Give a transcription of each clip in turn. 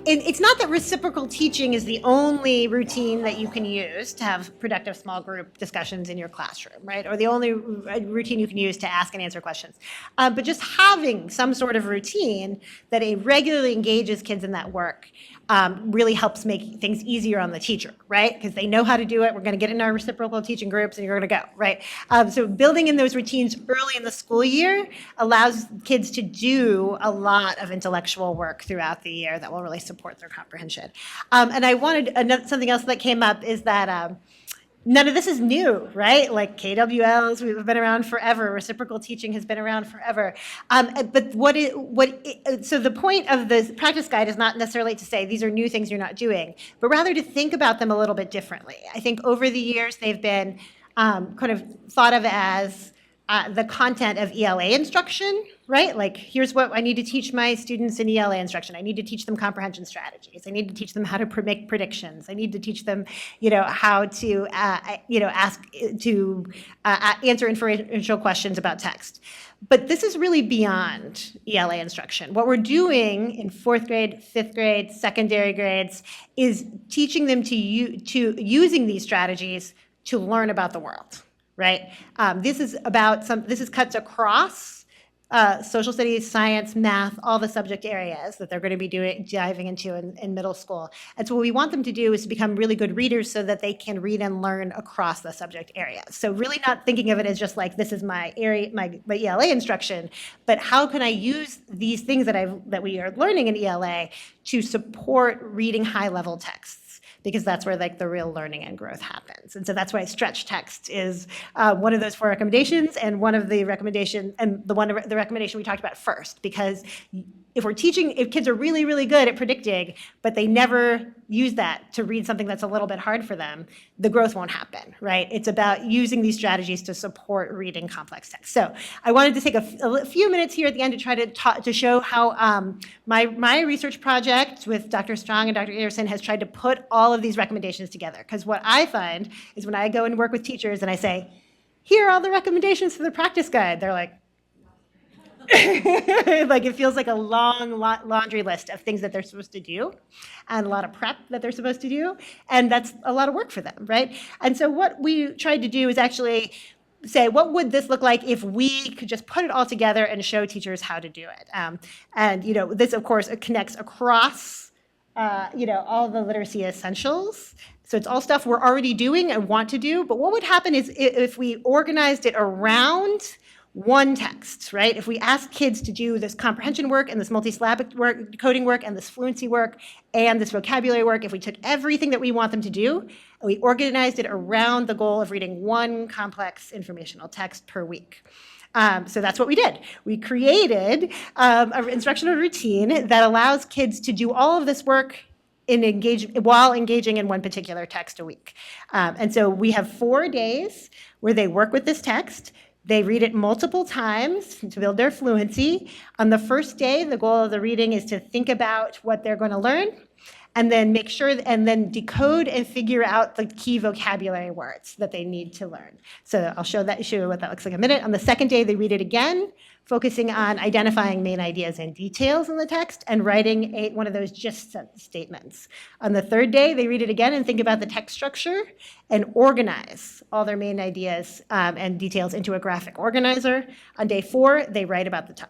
it's not that reciprocal teaching is the only routine that you can use to have productive small group discussions in your classroom, right? Or the only routine you can use to ask and answer questions. But just having some sort of routine that regularly engages kids in that work really helps make things easier on the teacher, right? Because they know how to do it. We're going to get in our reciprocal teaching groups and you're going to go, right? So building in those routines early in the school year allows kids to do a lot of intellectual work throughout the year that will really support their comprehension. And I wanted, something else that came up is that none of this is new, right? Like KWLs, we've been around forever. Reciprocal teaching has been around forever. But so the point of the practice guide is not necessarily to say these are new things you're not doing, but rather to think about them a little bit differently. I think over the years they've been kind of thought of as the content of ELA instruction, right? Like, here's what I need to teach my students in ELA instruction. I need to teach them comprehension strategies. I need to teach them how to make predictions. I need to teach them, how to, answer inferential questions about text. But this is really beyond ELA instruction. What we're doing in 4th grade, 5th grade, secondary grades is teaching them to using these strategies to learn about the world. Right? This cuts across social studies, science, math, all the subject areas that they're going to be diving into in middle school. And so what we want them to do is to become really good readers so that they can read and learn across the subject areas. So really not thinking of it as just like, this is my area, my ELA instruction, but how can I use these things that we are learning in ELA to support reading high-level texts? Because that's where like the real learning and growth happens. And so that's why stretch text is one of those 4 recommendations, and one of the recommendations, and the recommendation we talked about first, because if kids are really, really good at predicting, but they never use that to read something that's a little bit hard for them, the growth won't happen, right? It's about using these strategies to support reading complex text. So I wanted to take a few minutes here at the end to try to show how my research project with Dr. Strong and Dr. Anderson has tried to put all of these recommendations together. Because what I find is when I go and work with teachers and I say, here are all the recommendations for the practice guide, they're like, like it feels like a long laundry list of things that they're supposed to do and a lot of prep that they're supposed to do. And that's a lot of work for them, right? And so what we tried to do is actually say, what would this look like if we could just put it all together and show teachers how to do it? And this, of course, it connects across all the literacy essentials. So it's all stuff we're already doing and want to do. But what would happen is if we organized it around one text, right? If we ask kids to do this comprehension work and this multisyllabic work, decoding work, and this fluency work, and this vocabulary work, if we took everything that we want them to do, and we organized it around the goal of reading one complex informational text per week. So that's what we did. We created an instructional routine that allows kids to do all of this work while engaging in one particular text a week. And so we have 4 days where they work with this text. They read it multiple times to build their fluency. On the first day, the goal of the reading is to think about what they're going to learn, and then then decode and figure out the key vocabulary words that they need to learn. So I'll show you what that looks like in a minute. On the second day, they read it again, focusing on identifying main ideas and details in the text and writing one of those just statements. On the third day, they read it again and think about the text structure and organize all their main ideas and details into a graphic organizer. On day 4, they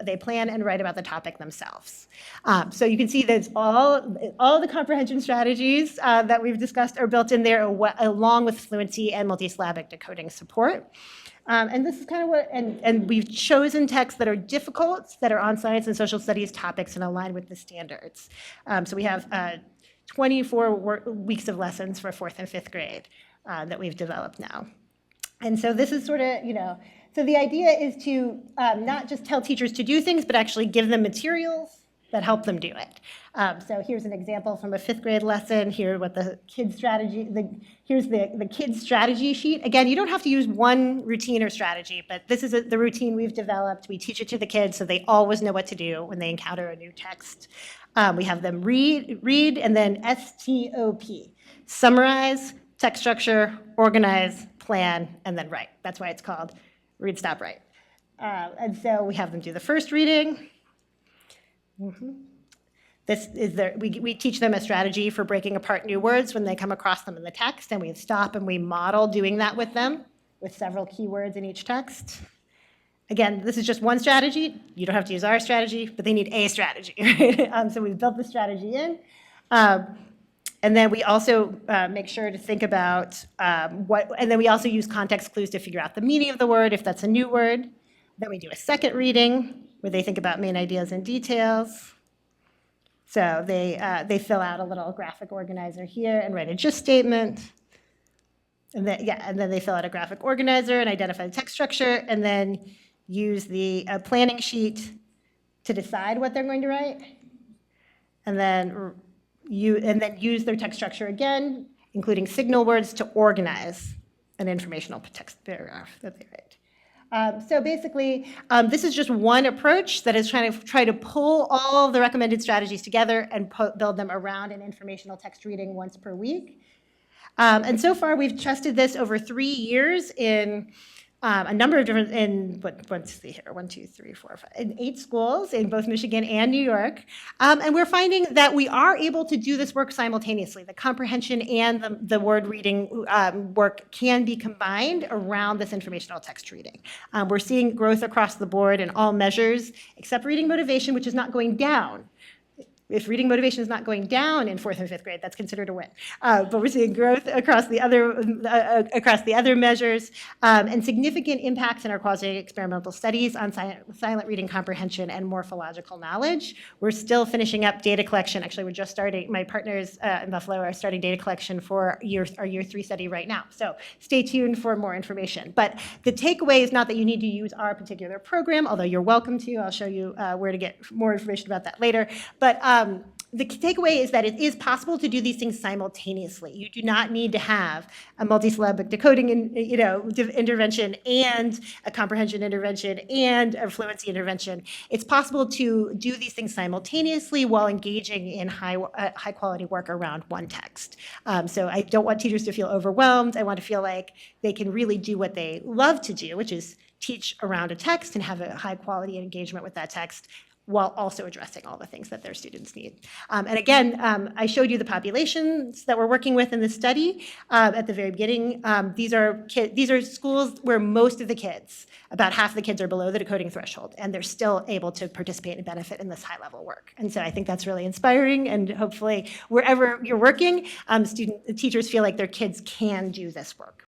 they plan and write about the topic themselves. So you can see that all the comprehension strategies that we've discussed are built in there along with fluency and multisyllabic decoding support. And this is kind of and we've chosen texts that are difficult, that are on science and social studies topics and aligned with the standards. So we have 24 weeks of lessons for 4th and 5th grade that we've developed now. And so this is sort of, so the idea is to not just tell teachers to do things, but actually give them materials that help them do it. So here's an example from a 5th grade lesson. Here, what the kids strategy. Here's the kids strategy sheet. Again, you don't have to use one routine or strategy, but this is the routine we've developed. We teach it to the kids so they always know what to do when they encounter a new text. We have them read, and then STOP: summarize, text structure, organize, plan, and then write. That's why it's called Read, Stop, Write. And so we have them do the first reading. we teach them a strategy for breaking apart new words when they come across them in the text, and we stop and we model doing that with them with several keywords in each text. Again, this is just one strategy. You don't have to use our strategy, but they need a strategy, right? So we've built the strategy in. And then we also make sure to think about and then we also use context clues to figure out the meaning of the word, if that's a new word. Then we do a second reading where they think about main ideas and details. So they fill out a little graphic organizer here and write a just statement. And then they fill out a graphic organizer and identify the text structure, and then use the planning sheet to decide what they're going to write. And then use their text structure again, including signal words, to organize an informational text paragraph that they write. So basically, this is just one approach that is trying to pull all of the recommended strategies together and build them around an informational text reading once per week. And so far, we've tested this over 3 years in a number of different, let's see here, 1, 2, 3, 4, 5, in 8 schools in both Michigan and New York. And we're finding that we are able to do this work simultaneously. The comprehension and the word reading work can be combined around this informational text reading. We're seeing growth across the board in all measures, except reading motivation, which is not going down. If reading motivation is not going down in 4th and 5th grade, that's considered a win. But we're seeing growth across the other measures, and significant impacts in our qualitative experimental studies on silent reading comprehension and morphological knowledge. We're still finishing up data collection. Actually, we're just starting. My partners in Buffalo are starting data collection for our year 3 study right now. So stay tuned for more information. But the takeaway is not that you need to use our particular program, although you're welcome to. I'll show you where to get more information about that later. But the takeaway is that it is possible to do these things simultaneously. You do not need to have a multisyllabic decoding intervention and a comprehension intervention and a fluency intervention. It's possible to do these things simultaneously while engaging in high quality work around one text. So I don't want teachers to feel overwhelmed. I want to feel like they can really do what they love to do, which is teach around a text and have a high quality engagement with that text, while also addressing all the things that their students need. And again, I showed you the populations that we're working with in this study at the very beginning. These are schools where most of the kids, about half the kids, are below the decoding threshold, and they're still able to participate and benefit in this high-level work. And so I think that's really inspiring, and hopefully wherever you're working, teachers feel like their kids can do this work.